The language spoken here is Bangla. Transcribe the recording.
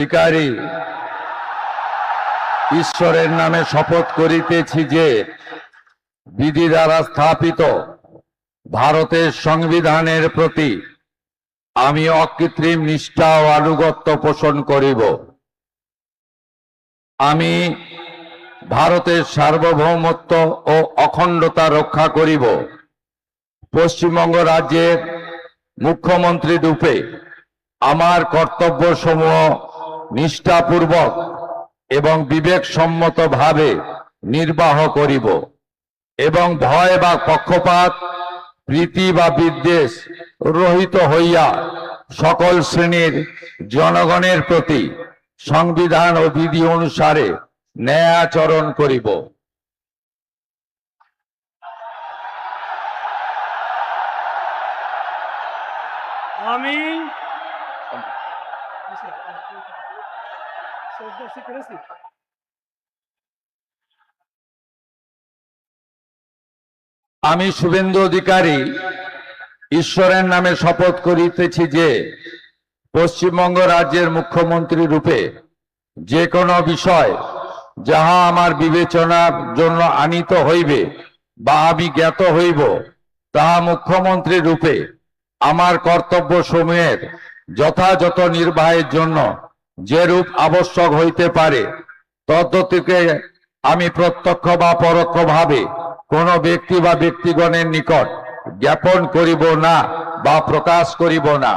অধিকারী ঈশ্বরের নামে শপথ করিতেছি যে বিধি দ্বারা স্থাপিত ভারতের সংবিধানের প্রতি আমি অকৃত্রিম নিষ্ঠা ও আনুগত্য পোষণ করিব। আমি ভারতের সার্বভৌমত্ব ও অখণ্ডতা রক্ষা করিব। পশ্চিমবঙ্গ রাজ্যের মুখ্যমন্ত্রী রূপে আমার কর্তব্যসমূহ নিষ্ঠাপূর্বক এবং বিবেকসম্মতভাবে নির্বাহ করিব এবং ভয় বা পক্ষপাত, প্রীতি বা বিদ্বেষ রহিত হইয়া সকল শ্রেণীর জনগণের প্রতি সংবিধান ও বিধি অনুসারে ন্যায়াচরণ করিব। আমি আমি শুভেন্দু অধিকারী ঈশ্বরের নামে শপথ করিতেছি যে পশ্চিমবঙ্গ রাজ্যের মুখ্যমন্ত্রী রূপে যে কোনো বিষয় যাহা আমার বিবেচনার জন্য আনিত হইবে বা আমি জ্ঞাত হইব, তাহা মুখ্যমন্ত্রী রূপে আমার কর্তব্য সমূহের যথাযথ নির্বাহের জন্য যেরূপ আবশ্যক হইতে পারে তদ্গতিকে আমি প্রত্যক্ষ বা পরোক্ষভাবে কোনো ব্যক্তি বা ব্যক্তিগণের নিকট জ্ঞাপন করিব না বা প্রকাশ করিব না।